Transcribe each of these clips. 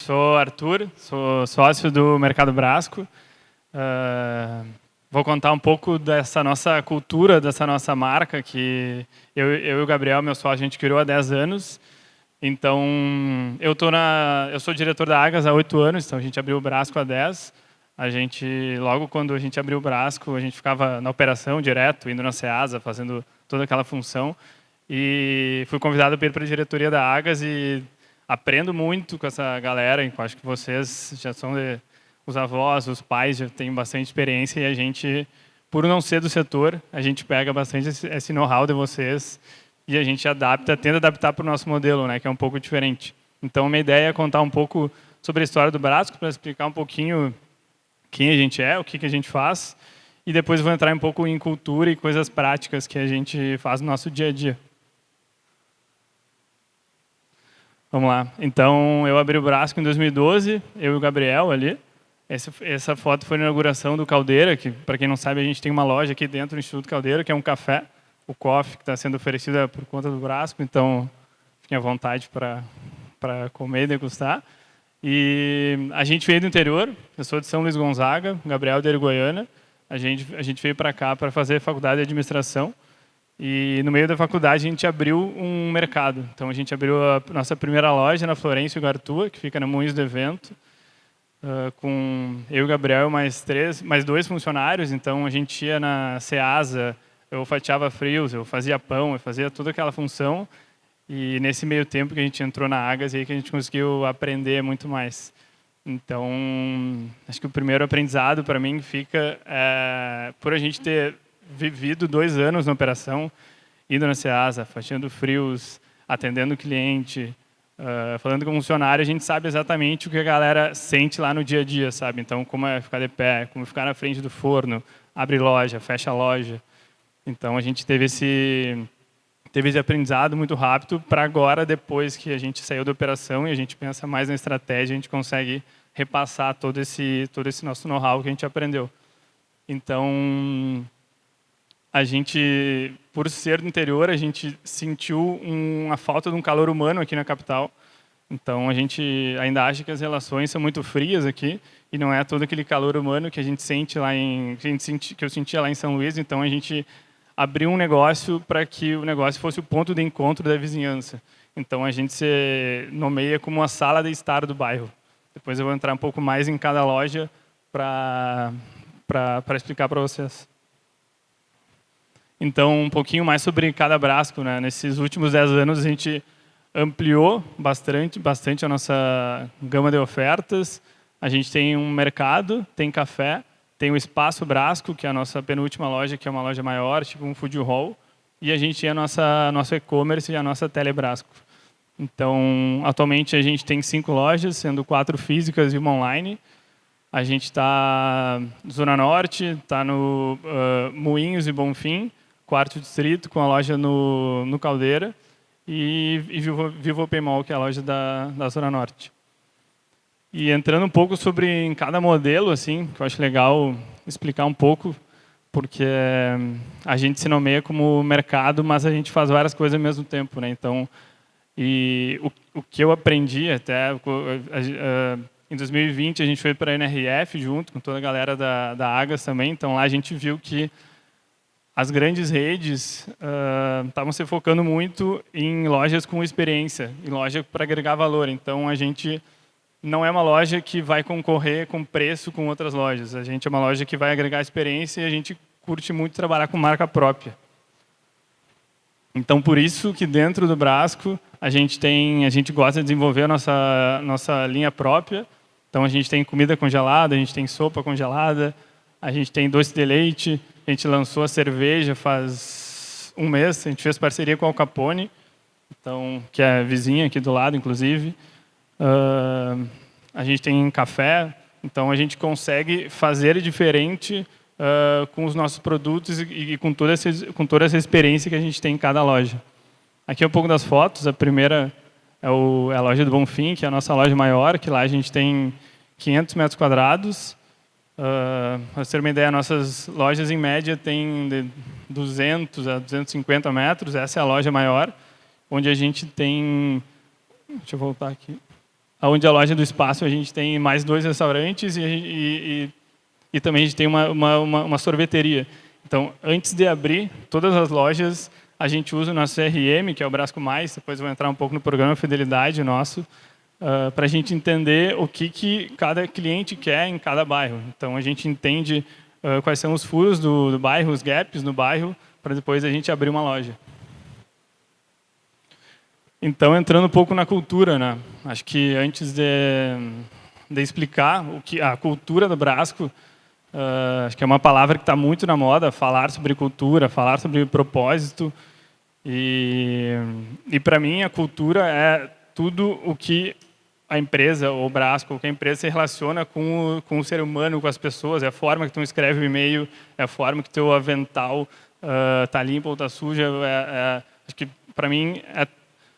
sou Arthur, sou sócio do Mercado Brasco. Vou contar um pouco dessa nossa cultura, dessa nossa marca, que eu e o Gabriel, meu sócio, a gente criou há 10 anos. Então, eu sou diretor da Agas há 8 anos, então a gente abriu o Brasco há 10. Logo quando a gente abriu o Brasco, a gente ficava na operação direto, indo na Ceasa, fazendo toda aquela função. E fui convidado para ir para a diretoria da Agas e aprendo muito com essa galera. Eu acho que vocês já são os avós, os pais já têm bastante experiência e a gente, por não ser do setor, a gente pega bastante esse know-how de vocês e a gente tenta adaptar para o nosso modelo, né, que é um pouco diferente. Então, a minha ideia é contar um pouco sobre a história do Brasco, para explicar um pouquinho quem a gente é, o que a gente faz, e depois vou entrar um pouco em cultura e coisas práticas que a gente faz no nosso dia a dia. Vamos lá. Então, eu abri o Brasco em 2012, eu e o Gabriel ali. Essa foto foi na inauguração do Caldeira, que, para quem não sabe, a gente tem uma loja aqui dentro do Instituto Caldeira, que é um café, o coffee, que está sendo oferecido por conta do Brasco, então fiquem à vontade para comer e degustar. E a gente veio do interior, eu sou de São Luís Gonzaga, o Gabriel é de Uruguaiana. A gente veio para cá para fazer faculdade de administração. E no meio da faculdade a gente abriu um mercado. Então a gente abriu a nossa primeira loja na Florencio Gartua, que fica no Moinhos do Evento, com eu e o Gabriel mais 2 funcionários. Então a gente ia na Ceasa, eu fatiava frios, eu fazia pão, eu fazia toda aquela função. E nesse meio tempo que a gente entrou na Agas, aí que a gente conseguiu aprender muito mais. Então, acho que o primeiro aprendizado para mim fica por a gente ter vivido 2 anos na operação, indo na Ceasa, fatiando frios, atendendo o cliente, falando com o funcionário, a gente sabe exatamente o que a galera sente lá no dia a dia, sabe? Então, como é ficar de pé, como ficar na frente do forno, abre loja, fecha a loja. Então, a gente teve esse aprendizado muito rápido para agora, depois que a gente saiu da operação e a gente pensa mais na estratégia, a gente consegue repassar todo esse nosso know-how que a gente aprendeu. Então, a gente, por ser do interior, a gente sentiu uma falta de um calor humano aqui na capital. Então, a gente ainda acha que as relações são muito frias aqui e não é todo aquele calor humano que a gente sente que eu sentia lá em São Luís. Então, a gente abriu um negócio para que o negócio fosse o ponto de encontro da vizinhança. Então, a gente se nomeia como uma sala de estar do bairro. Depois eu vou entrar um pouco mais em cada loja para explicar para vocês. Então, um pouquinho mais sobre cada Brasco, né? Nesses últimos 10 anos, a gente ampliou bastante a nossa gama de ofertas. A gente tem um mercado, tem café, tem o Espaço Brasco, que é a nossa penúltima loja, que é uma loja maior, tipo um food hall. E a gente tem nosso e-commerce e a nossa Telebrasco. Então, atualmente, a gente tem 5 lojas, sendo 4 físicas e uma online. A gente está na Zona Norte, está no Moinhos e Bonfim, 4º distrito, com a loja no Caldeira. E Vivo Open Mall, que é a loja da Zona Norte. E entrando um pouco em cada modelo, assim, que eu acho legal explicar um pouco, porque a gente se nomeia como mercado, mas a gente faz várias coisas ao mesmo tempo, né? Então, o que eu aprendi até em 2020 a gente foi para a NRF junto com toda a galera da Agas também. Então lá a gente viu que as grandes redes estavam se focando muito em lojas com experiência, em loja para agregar valor. Então a gente não é uma loja que vai concorrer com preço com outras lojas. A gente é uma loja que vai agregar experiência e a gente curte muito trabalhar com marca própria. Então, por isso que dentro do Brasco a gente gosta de desenvolver a nossa linha própria. Então, a gente tem comida congelada, a gente tem sopa congelada, a gente tem doce de leite, a gente lançou a cerveja faz 1 mês, a gente fez parceria com a Al Capone, então, que é vizinha aqui do lado, inclusive. A gente tem café, então a gente consegue fazer diferente com os nossos produtos e com toda essa experiência que a gente tem em cada loja. Aqui é um pouco das fotos. A primeira é a loja do Bonfim, que é a nossa loja maior, que lá a gente tem 500 metros quadrados. Para você ter uma ideia, nossas lojas em média têm de 200 a 250 metros. Essa é a loja maior, onde a gente tem... Deixa eu voltar aqui. onde a loja do espaço a gente tem mais 2 restaurantes e também a gente tem uma sorveteria. Então, antes de abrir todas as lojas, a gente usa o nosso CRM, que é o Brasco Mais, depois eu vou entrar um pouco no programa Fidelidade nosso, para a gente entender o que cada cliente quer em cada bairro. Então, a gente entende quais são os furos do bairro, os gaps no bairro, para depois a gente abrir uma loja. Então, entrando um pouco na cultura, né? Acho que antes de explicar a cultura do Brasco, acho que é uma palavra que está muito na moda, falar sobre cultura, falar sobre propósito. E para mim, a cultura é tudo o que a empresa, ou o Brasco, o que a empresa se relaciona com o ser humano, com as pessoas. É a forma que tu escreve o e-mail, é a forma que teu avental está limpo ou está suja. Acho que, para mim,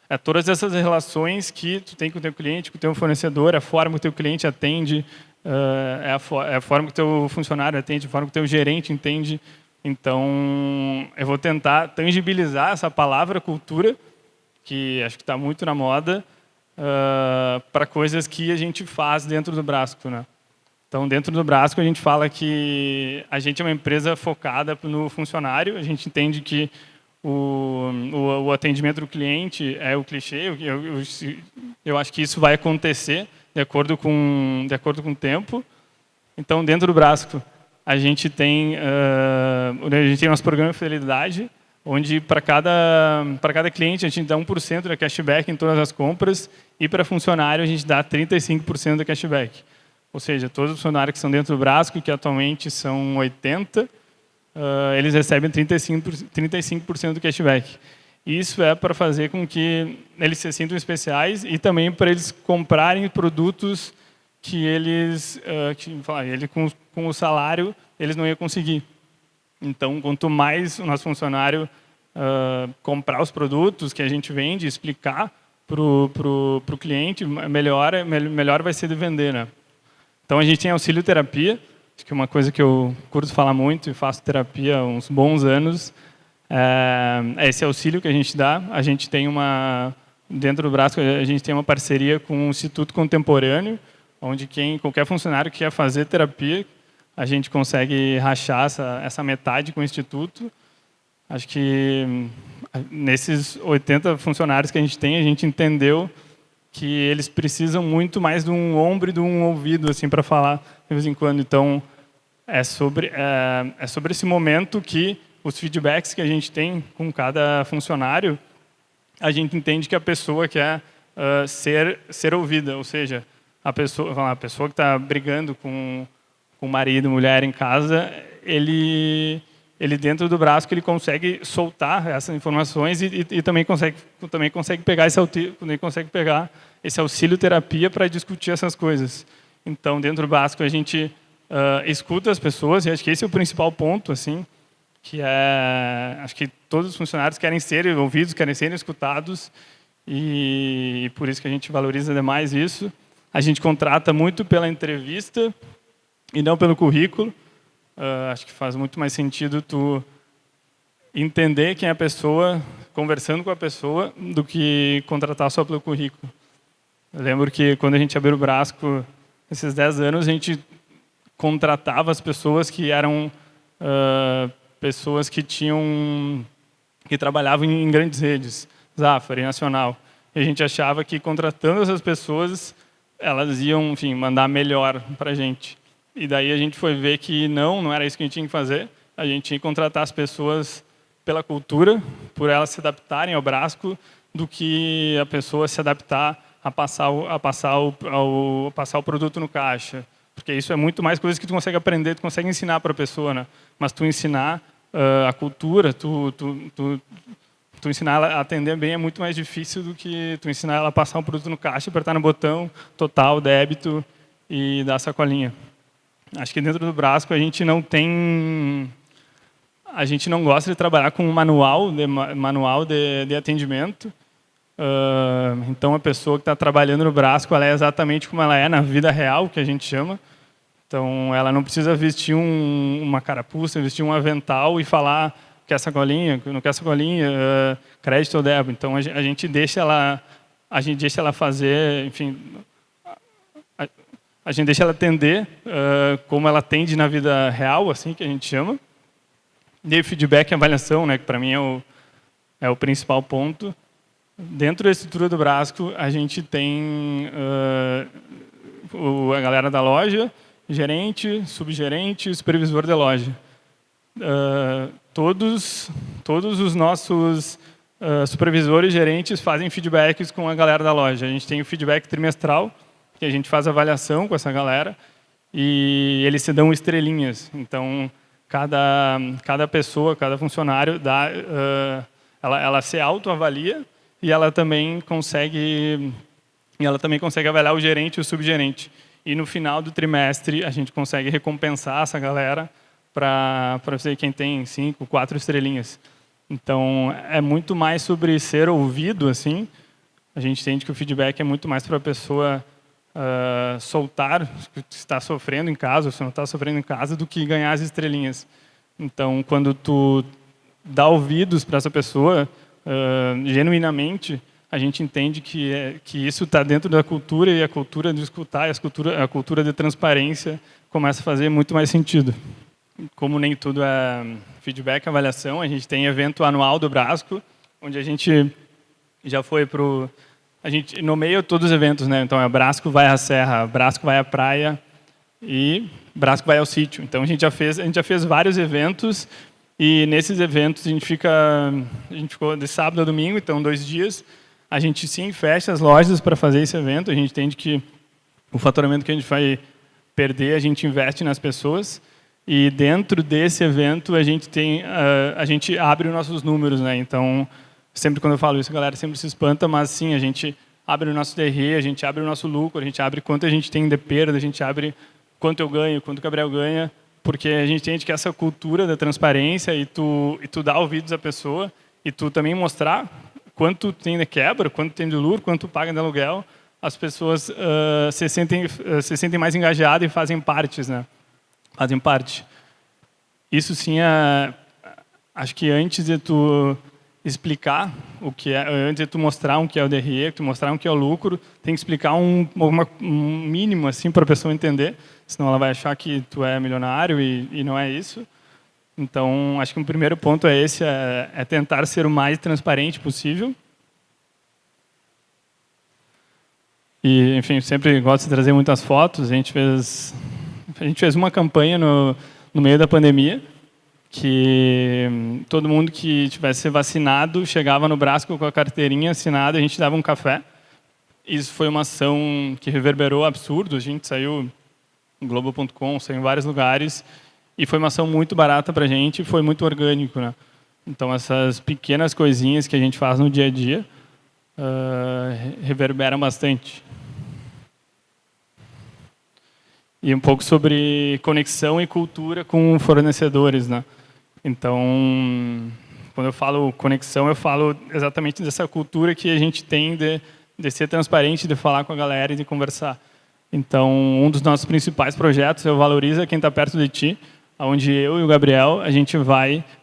é todas essas relações que tu tem com o teu cliente, com o teu fornecedor, a forma que o teu cliente atende, é a forma que o teu funcionário atende, a forma que o teu gerente entende. Então, eu vou tentar tangibilizar essa palavra cultura, que acho que está muito na moda, para coisas que a gente faz dentro do Brasco, né? Então, dentro do Brasco, a gente fala que a gente é uma empresa focada no funcionário, a gente entende que o atendimento do cliente é o clichê. Eu acho que isso vai acontecer de acordo com o tempo. Então, dentro do Brasco, a gente tem nosso programa de fidelidade, onde para cada cliente a gente dá 1% de cashback em todas as compras e para funcionário a gente dá 35% de cashback. Ou seja, todos os funcionários que estão dentro do Brasco, que atualmente são 80, eles recebem 35% do cashback. Isso é para fazer com que eles se sintam especiais e também para eles comprarem produtos que eles, com o salário, eles não iam conseguir. Então, quanto mais o nosso funcionário comprar os produtos que a gente vende, explicar para o cliente, melhor vai ser de vender, né? Então, a gente tem auxílio terapia, acho que é uma coisa que eu curto falar muito e faço terapia há uns bons anos. É esse auxílio que a gente dá. A gente tem dentro do Brasco, a gente tem uma parceria com o Instituto Contemporâneo, onde qualquer funcionário que quer fazer terapia, a gente consegue rachar essa metade com o Instituto. Acho que nesses 80 funcionários que a gente entendeu que eles precisam muito mais de um ombro e de um ouvido assim para falar de vez em quando. Então, é sobre esse momento que os feedbacks que a gente tem com cada funcionário, a gente entende que a pessoa quer ser ouvida, ou seja, a pessoa que está brigando com o marido, mulher em casa, ele dentro do Brasco ele consegue soltar essas informações e também consegue pegar esse auxílio terapia para discutir essas coisas. Então, dentro do Brasco a gente escuta as pessoas e acho que esse é o principal ponto, assim, que acho que todos os funcionários querem ser ouvidos, querem ser escutados e por isso que a gente valoriza demais isso. A gente contrata muito pela entrevista e não pelo currículo. Acho que faz muito mais sentido tu entender quem é a pessoa, conversando com a pessoa, do que contratar só pelo currículo. Eu lembro que quando a gente abriu o Brasco, esses 10 anos, a gente contratava as pessoas que eram pessoas que trabalhavam em grandes redes, Zafari, Nacional. E a gente achava que contratando essas pessoas, elas iam, enfim, mandar melhor para a gente. E daí a gente foi ver que não era isso que a gente tinha que fazer. A gente tinha que contratar as pessoas pela cultura, por elas se adaptarem ao Brasco, do que a pessoa se adaptar a passar o produto no caixa. Porque isso é muito mais coisas que tu consegue aprender, tu consegue ensinar para a pessoa, né? Mas tu ensinar a cultura, tu ensinar ela a atender bem é muito mais difícil do que tu ensinar ela a passar um produto no caixa, apertar no botão, total, débito e dar a sacolinha. Acho que dentro do Brasco a gente não gosta de trabalhar com um manual de atendimento. Então a pessoa que está trabalhando no Brasco, ela é exatamente como ela é na vida real, que a gente chama. Então ela não precisa vestir uma carapuça, vestir um avental e falar quer sacolinha, não quer sacolinha, crédito ou débito. Então a gente deixa ela fazer, enfim, a gente deixa ela atender como ela atende na vida real, assim que a gente chama. E feedback e avaliação, né, que para mim é o principal ponto. Dentro da estrutura do Brasco, a gente tem a galera da loja, gerente, subgerente, supervisor da loja. Todos os nossos supervisores e gerentes fazem feedbacks com a galera da loja. A gente tem o feedback trimestral, que a gente faz avaliação com essa galera, e eles se dão estrelinhas. Então, cada pessoa, cada funcionário, ela se autoavalia e ela também consegue avaliar o gerente e o subgerente. E no final do trimestre, a gente consegue recompensar essa galera para ver quem tem 5, 4 estrelinhas. Então, é muito mais sobre ser ouvido, assim. A gente entende que o feedback é muito mais para a pessoa soltar se está sofrendo em casa ou se não está sofrendo em casa do que ganhar as estrelinhas. Então, quando tu dá ouvidos para essa pessoa, genuinamente, a gente entende que isso está dentro da cultura, e a cultura de escutar, e a cultura de transparência começa a fazer muito mais sentido. Como nem tudo é feedback, avaliação, a gente tem evento anual do Brasco, onde a gente já foi a gente nomeia todos os eventos, né? Então, Brasco vai à serra, Brasco vai à praia e Brasco vai ao sítio. Então, a gente já fez vários eventos, e nesses eventos a gente ficou de sábado a domingo, então 2 dias. A gente sim fecha as lojas para fazer esse evento. A gente entende que o faturamento que a gente vai perder, a gente investe nas pessoas. E dentro desse evento a gente abre os nossos números, né? Então, sempre quando eu falo isso, a galera sempre se espanta, mas sim, a gente abre o nosso DRE, a gente abre o nosso lucro, a gente abre quanto a gente tem de perda, a gente abre quanto eu ganho, quanto o Gabriel ganha, porque a gente entende que essa cultura da transparência e tu dá ouvidos à pessoa e tu também mostrar quanto tem de quebra, quanto tem de lucro, quanto paga de aluguel, as pessoas se sentem mais engajadas e fazem parte, né? Fazem parte. Isso sim, acho que antes de tu explicar o que é, antes de tu mostrar o que é o DRE, tu mostrar o que é o lucro, tem que explicar um mínimo assim para a pessoa entender, senão ela vai achar que tu é milionário e não é isso. Então, acho que um primeiro ponto é esse, é tentar ser o mais transparente possível. E, enfim, sempre gosto de trazer muitas fotos. A gente fez uma campanha no meio da pandemia, que todo mundo que tivesse vacinado chegava no Brasco com a carteirinha assinada, a gente dava um café. Isso foi uma ação que reverberou absurdo. A gente saiu no Globo.com, saiu em vários lugares, e foi uma ação muito barata para a gente, e foi muito orgânico, né? Então, essas pequenas coisinhas que a gente faz no dia a dia reverberam bastante. E um pouco sobre conexão e cultura com fornecedores, né? Então, quando eu falo conexão, eu falo exatamente dessa cultura que a gente tem de ser transparente, de falar com a galera e de conversar. Então, um dos nossos principais projetos é o Valoriza Quem Está Perto de Ti, onde eu e o Gabriel,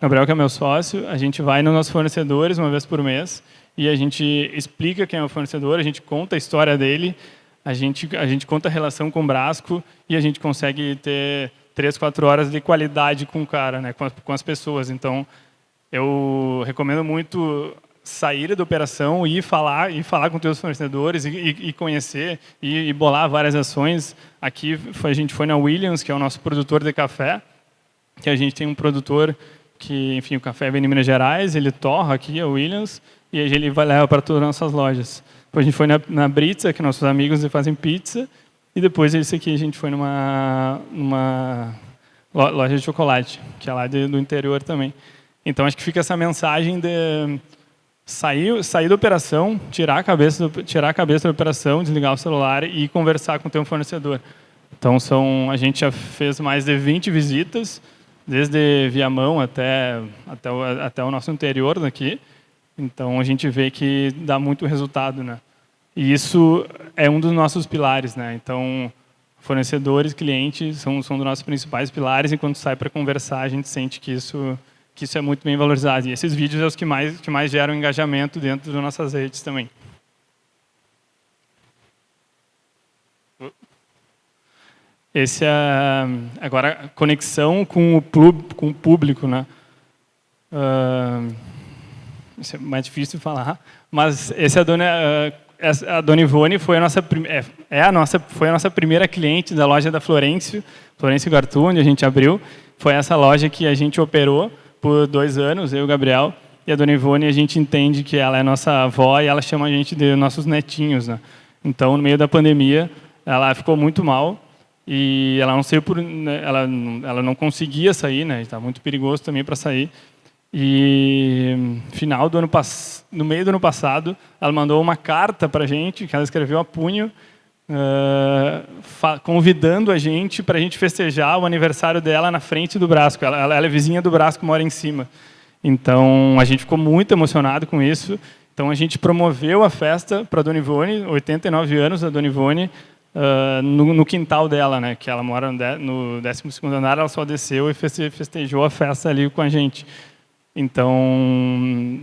Gabriel que é meu sócio, a gente vai nos nossos fornecedores uma vez por mês e a gente explica quem é o fornecedor, a gente conta a história dele, a gente conta a relação com o Brasco e a gente consegue ter 3, 4 horas de qualidade com o cara, né, com as pessoas. Então, eu recomendo muito sair da operação e falar com teus fornecedores e conhecer e bolar várias ações. Aqui a gente foi na Williams, que é o nosso produtor de café, que a gente tem um produtor que, enfim, o café vem de Minas Gerais, ele torra aqui, a Williams, e aí ele vai levar para todas as nossas lojas. Depois a gente foi na Britza, que nossos amigos fazem pizza, e depois esse aqui a gente foi numa loja de chocolate, que é lá do interior também. Então acho que fica essa mensagem de sair da operação, tirar a cabeça da operação, desligar o celular e conversar com o teu fornecedor. Então a gente já fez mais de 20 visitas, desde Viamão até o nosso interior daqui. Então a gente vê que dá muito resultado, né? E isso é um dos nossos pilares, né? Então fornecedores, clientes são dos nossos principais pilares, e quando sai para conversar a gente sente que isso é muito bem valorizado. E esses vídeos são os que mais geram engajamento dentro das nossas redes também. Esse é agora a conexão com o público, né? Isso é mais difícil de falar, mas esse é a Dona Ivone foi a nossa foi a nossa primeira cliente da loja da Florencio Gartu, onde a gente abriu. Foi essa loja que a gente operou por 2 anos, eu e o Gabriel. E a Dona Ivone, a gente entende que ela é nossa avó e ela chama a gente de nossos netinhos, né? Então, no meio da pandemia, ela ficou muito mal e ela não saiu ela não conseguia sair, né? Está muito perigoso também para sair. E no meio do ano passado, ela mandou uma carta para a gente, que ela escreveu a punho, convidando a gente para a gente festejar o aniversário dela na frente do Brasco. Ela é vizinha do Brasco, mora em cima. Então, a gente ficou muito emocionado com isso. Então, a gente promoveu a festa para a Dona Ivone, 89 anos da Dona Ivone, no quintal dela, né? Que ela mora no 12º andar, ela só desceu e festejou a festa ali com a gente. Então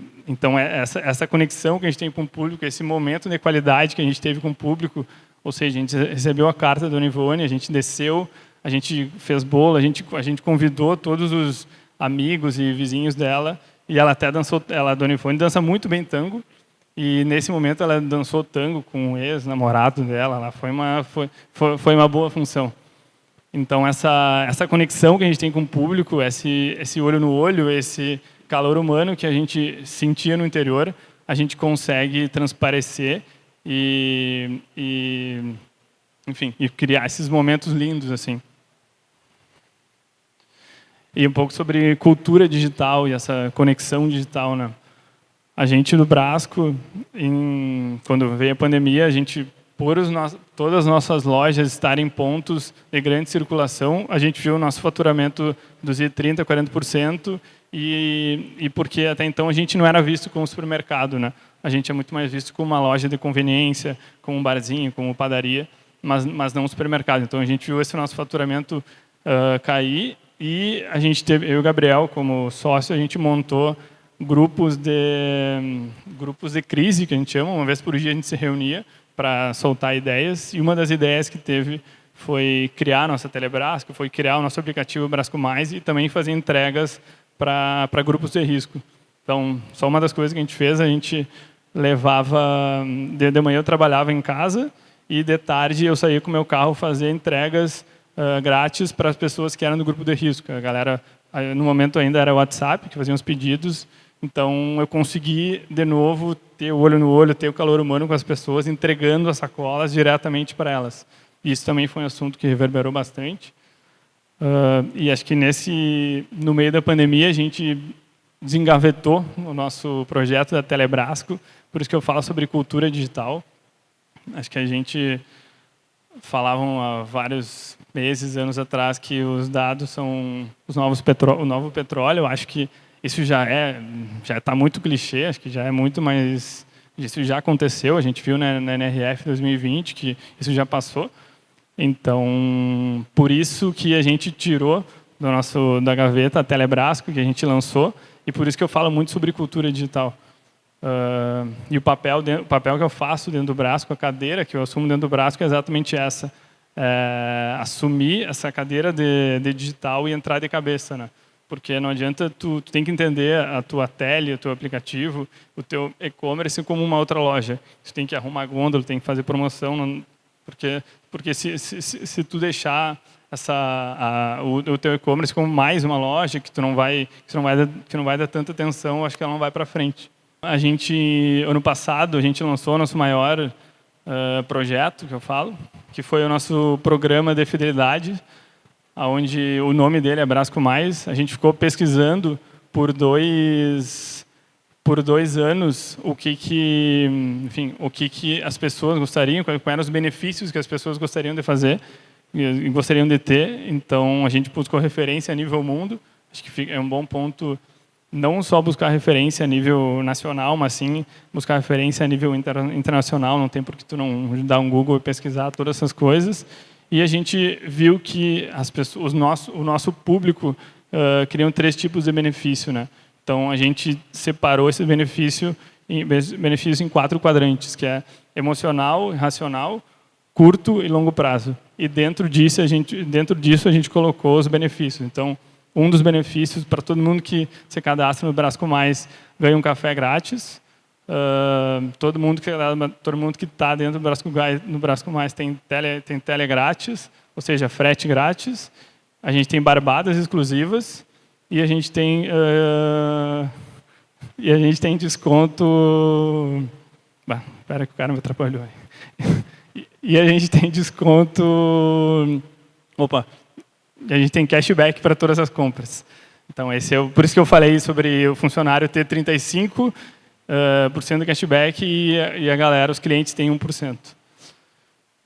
essa conexão que a gente tem com o público, esse momento de qualidade que a gente teve com o público, ou seja, a gente recebeu a carta da Dona Ivone, a gente desceu, a gente fez bolo, a gente convidou todos os amigos e vizinhos dela, e ela até dançou, a Dona Ivone dança muito bem tango, e nesse momento ela dançou tango com o ex-namorado dela, lá foi uma boa função. Então essa conexão que a gente tem com o público, esse olho no olho, esse calor humano que a gente sentia no interior, a gente consegue transparecer e criar esses momentos lindos assim. E um pouco sobre cultura digital e essa conexão digital, né? A gente do Brasco, quando veio a pandemia, a gente todas as nossas lojas estarem em pontos de grande circulação, a gente viu o nosso faturamento reduzir 30%, 40%, e porque até então a gente não era visto como supermercado, né? A gente é muito mais visto como uma loja de conveniência, como um barzinho, como padaria, mas não um supermercado. Então a gente viu esse nosso faturamento cair e a gente teve, eu e o Gabriel, como sócio, a gente montou grupos de crise, que a gente chama. Uma vez por dia a gente se reunia para soltar ideias, e uma das ideias que teve foi criar a nossa Telebrasco, foi criar o nosso aplicativo Brasco Mais e também fazer entregas para grupos de risco. Então, só uma das coisas que a gente fez, a gente levava... De manhã eu trabalhava em casa e de tarde eu saía com o meu carro fazer entregas grátis para as pessoas que eram do grupo de risco. A galera, no momento ainda era o WhatsApp, que fazia os pedidos. Então, eu consegui, de novo, ter o olho no olho, ter o calor humano com as pessoas, entregando as sacolas diretamente para elas. Isso também foi um assunto que reverberou bastante. E acho que no meio da pandemia, a gente desengavetou o nosso projeto da Telebrasco, por isso que eu falo sobre cultura digital. Acho que a gente falavam há vários meses, anos atrás, que os dados são o novo petróleo. Eu acho que isso já está muito clichê, acho que já é muito mais... Isso já aconteceu, a gente viu na NRF 2020 que isso já passou. Então, por isso que a gente tirou da gaveta a Telebrasco, que a gente lançou, e por isso que eu falo muito sobre cultura digital. E o papel que eu faço dentro do Brasco, a cadeira que eu assumo dentro do Brasco é exatamente essa. Assumir essa cadeira de digital e entrar de cabeça, né? Porque não adianta, tu tem que entender a tua tele, o teu aplicativo, o teu e-commerce como uma outra loja. Tu tem que arrumar gôndola, tem que fazer promoção, porque se tu deixar o teu e-commerce como mais uma loja que não vai dar tanta atenção, acho que ela não vai para frente. Ano passado, a gente lançou o nosso maior projeto, que eu falo, que foi o nosso programa de fidelidade, onde o nome dele é Brasco Mais. A gente ficou pesquisando por dois anos o que as pessoas gostariam, quais eram os benefícios que as pessoas gostariam de fazer e gostariam de ter. Então, a gente buscou referência a nível mundo. Acho que é um bom ponto não só buscar referência a nível nacional, mas sim buscar referência a nível internacional. Não tem por que tu não dar um Google e pesquisar todas essas coisas. E a gente viu que o nosso público queriam 3 tipos de benefício, né? Então, a gente separou esse benefício em 4 quadrantes, que é emocional, racional, curto e longo prazo. e dentro disso a gente colocou os benefícios. Então, um dos benefícios para todo mundo que se cadastra no Brasco Mais ganha um café grátis. Todo mundo que está dentro do Brasco Mais tem tele grátis, ou seja, frete grátis. A gente tem barbadas exclusivas e a gente tem desconto. Espera que o cara me atrapalhou. E a gente tem desconto. A gente tem cashback para todas as compras. Então, por isso que eu falei sobre o funcionário ter 35% de cashback e a galera, os clientes, têm 1%.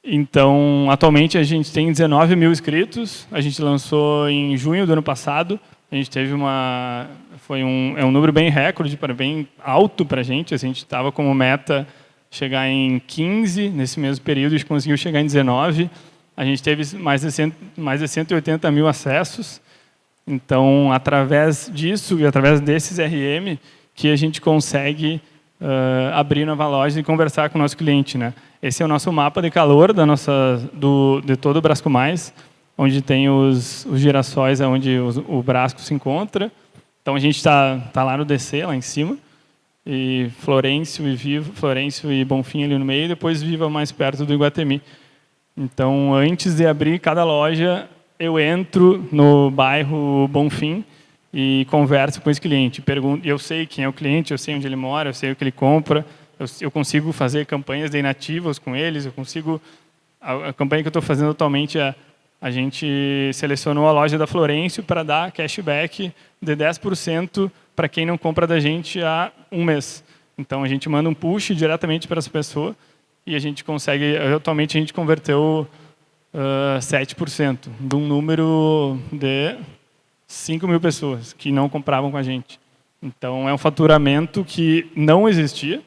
Então, atualmente, a gente tem 19 mil inscritos. A gente lançou em junho do ano passado. A gente teve é um número bem recorde, bem alto para a gente. A gente estava como meta chegar em 15 nesse mesmo período. A gente conseguiu chegar em 19. A gente teve mais de 180 mil acessos. Então, através disso e através desses RM, que a gente consegue abrir nova loja e conversar com o nosso cliente, né? Esse é o nosso mapa de calor de todo o Brasco Mais, onde tem os girassóis, onde o Brasco se encontra. Então, a gente está lá no DC, lá em cima, e Florencio e Bonfim ali no meio, e depois Viva mais perto do Iguatemi. Então, antes de abrir cada loja, eu entro no bairro Bonfim e converso com esse cliente. Eu sei quem é o cliente, eu sei onde ele mora, eu sei o que ele compra, eu consigo fazer campanhas de inativos com eles, a campanha que eu estou fazendo atualmente a gente selecionou a loja da Florencio para dar cashback de 10% para quem não compra da gente há um mês. Então, a gente manda um push diretamente para essa pessoa e a gente consegue, atualmente a gente converteu 7% de um número de 5 mil pessoas que não compravam com a gente. Então, é um faturamento que não existia.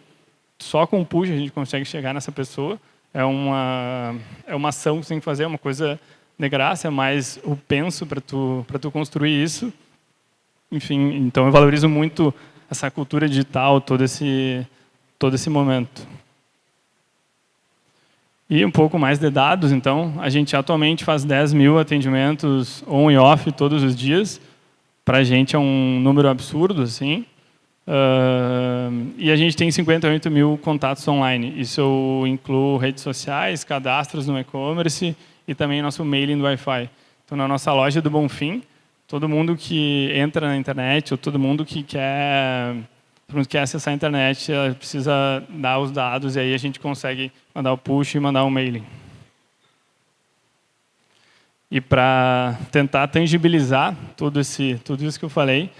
Só com o push a gente consegue chegar nessa pessoa. É uma ação que você tem que fazer, é uma coisa de graça, mas o penso para tu construir isso. Enfim, então eu valorizo muito essa cultura digital, todo esse momento. E um pouco mais de dados, então, a gente atualmente faz 10 mil atendimentos on e off todos os dias. Para a gente é um número absurdo, assim. E a gente tem 58 mil contatos online. Isso eu incluo redes sociais, cadastros no e-commerce e também nosso mailing do Wi-Fi. Então, na nossa loja do Bonfim, todo mundo que entra na internet, ou todo mundo que quer acessar a internet, precisa dar os dados e aí a gente consegue mandar o push e mandar um mailing. E para tentar tangibilizar tudo isso que eu falei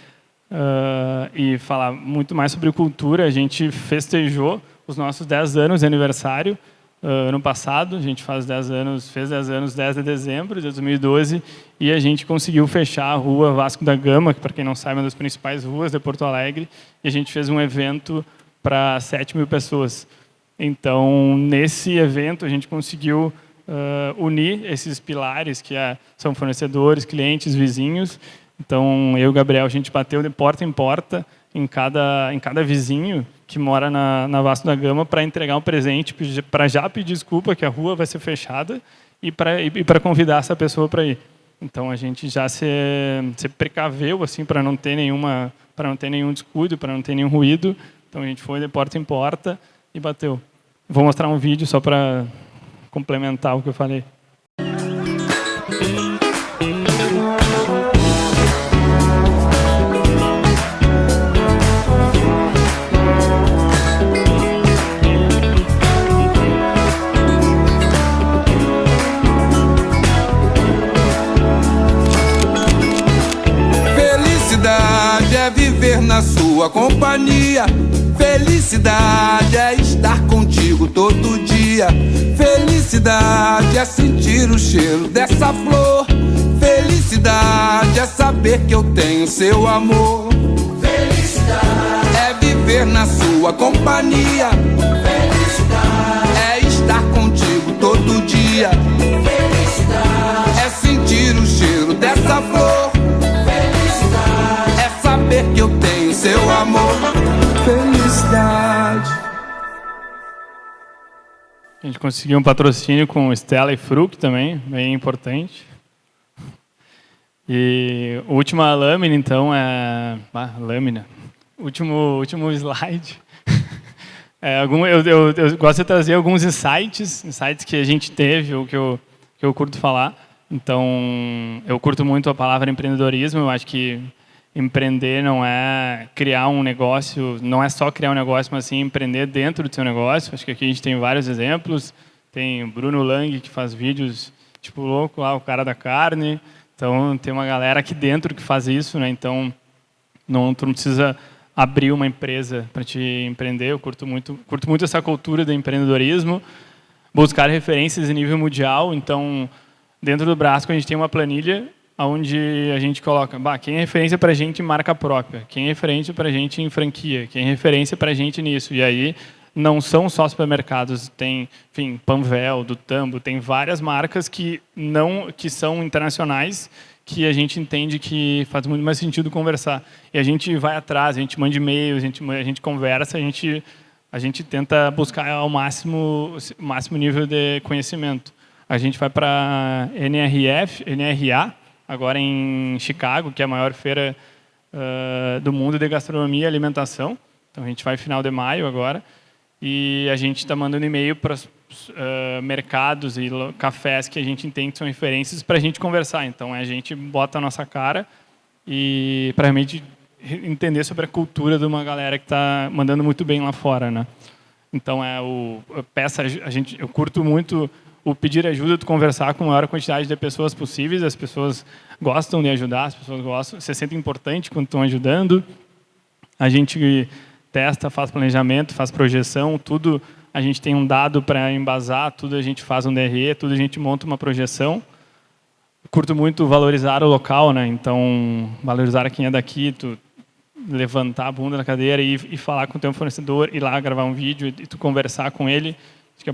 e falar muito mais sobre cultura, a gente festejou os nossos 10 anos de aniversário ano passado. A gente fez 10 anos 10 de dezembro de 2012 e a gente conseguiu fechar a rua Vasco da Gama, que, para quem não sabe, é uma das principais ruas de Porto Alegre, e a gente fez um evento para 7 mil pessoas. Então, nesse evento, a gente conseguiu unir esses pilares, que são fornecedores, clientes, vizinhos. Então, eu e o Gabriel, a gente bateu de porta em porta em cada vizinho que mora na Vasco da Gama para entregar um presente, para já pedir desculpa que a rua vai ser fechada e para convidar essa pessoa para ir. Então, a gente já se precaveu assim, para não ter nenhum descuido, para não ter nenhum ruído. Então, a gente foi de porta em porta e bateu. Vou mostrar um vídeo só para complementar o que eu falei. Felicidade é viver na sua companhia. Felicidade é estar contigo todo dia. Felicidade é sentir o cheiro dessa flor. Felicidade é saber que eu tenho seu amor. Felicidade é viver na sua companhia. Felicidade é estar contigo todo dia. Felicidade é sentir o cheiro dessa flor. Felicidade é saber que eu tenho seu amor. Felicidade. A gente conseguiu um patrocínio com Stella e Fruc também, bem importante. E a última lâmina, então, é... lâmina. Último slide. Eu gosto de trazer alguns insights que a gente teve, ou que eu curto falar. Então, eu curto muito a palavra empreendedorismo. Eu acho que empreender não é criar um negócio, não é só criar um negócio, mas sim empreender dentro do seu negócio. Acho que aqui a gente tem vários exemplos. Tem o Bruno Lang, que faz vídeos tipo louco lá, o cara da carne. Então, tem uma galera aqui dentro que faz isso, né? Então, tu não precisa abrir uma empresa para te empreender. Eu curto muito essa cultura do empreendedorismo. Buscar referências em nível mundial. Então, dentro do Brasco, a gente tem uma planilha onde a gente coloca quem é referência para a gente em marca própria, quem é referência para a gente em franquia, quem é referência para a gente nisso. E aí, não são só supermercados, tem, enfim, Panvel, do Tambo, tem várias marcas que são internacionais, que a gente entende que faz muito mais sentido conversar. E a gente vai atrás, a gente manda e-mails, a gente conversa, a gente tenta buscar o máximo nível de conhecimento. A gente vai para NRA, agora em Chicago, que é a maior feira do mundo de gastronomia e alimentação. Então, a gente vai no final de maio agora. E a gente está mandando e-mail para mercados e cafés que a gente entende que são referências para a gente conversar. Então, a gente bota a nossa cara e para realmente entender sobre a cultura de uma galera que está mandando muito bem lá fora, né? Então, eu curto muito o pedir ajuda, tu conversar com a maior quantidade de pessoas possíveis. As pessoas gostam de ajudar, as pessoas se sentem importante quando estão ajudando. A gente testa, faz planejamento, faz projeção, tudo a gente tem um dado para embasar, tudo a gente faz um DRE, tudo a gente monta uma projeção. Curto muito valorizar o local, né? Então, valorizar quem é daqui, tu levantar a bunda na cadeira e falar com o teu fornecedor, ir lá gravar um vídeo e tu conversar com ele. Acho que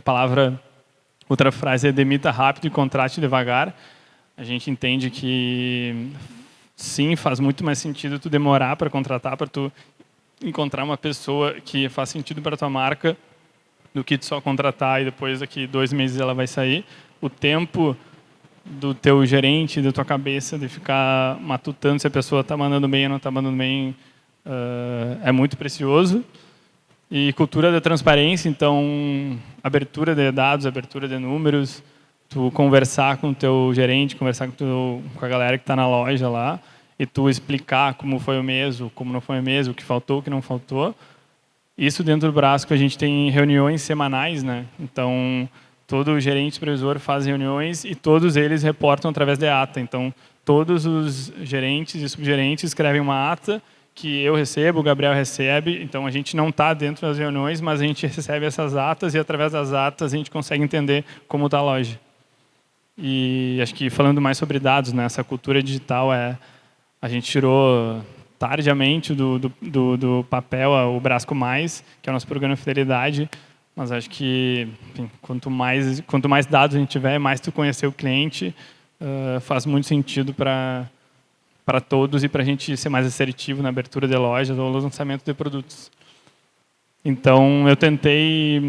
outra frase é demita rápido e contrate devagar. A gente entende que, sim, faz muito mais sentido tu demorar para contratar, para tu encontrar uma pessoa que faz sentido para a tua marca, do que tu só contratar e depois daqui 2 meses ela vai sair. O tempo do teu gerente, da tua cabeça, de ficar matutando se a pessoa está mandando bem ou não está mandando bem, é muito precioso. E cultura da transparência, então, abertura de dados, abertura de números, tu conversar com o teu gerente, conversar com a galera que está na loja lá, e tu explicar como foi o mês, como não foi o mês, o que faltou, o que não faltou. Isso dentro do Brasco a gente tem reuniões semanais, né? Então, todo gerente supervisor faz reuniões e todos eles reportam através de ata. Então, todos os gerentes e subgerentes escrevem uma ata que eu recebo, o Gabriel recebe. Então, a gente não está dentro das reuniões, mas a gente recebe essas atas e, através das atas, a gente consegue entender como está a loja. E acho que, falando mais sobre dados, né, essa cultura digital, a gente tirou tardiamente do papel o Brasco Mais, que é o nosso programa de fidelidade, mas acho que, enfim, quanto mais dados a gente tiver, mais tu conhecer o cliente, faz muito sentido para todos e para a gente ser mais assertivo na abertura de lojas ou no lançamento de produtos. Então, eu tentei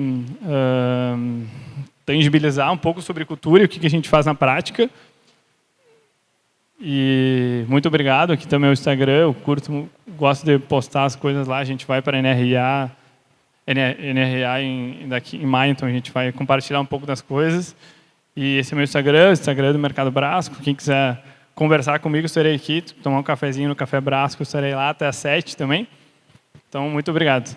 tangibilizar um pouco sobre cultura e o que a gente faz na prática. E muito obrigado. Aqui também é o Instagram, eu gosto de postar as coisas lá. A gente vai para a NRA daqui em maio, então a gente vai compartilhar um pouco das coisas. E esse é o meu Instagram, o Instagram do Mercado Brasco. Quem quiser conversar comigo, estarei aqui, tomar um cafezinho no Café Brasco, estarei lá até às 7 também. Então, muito obrigado.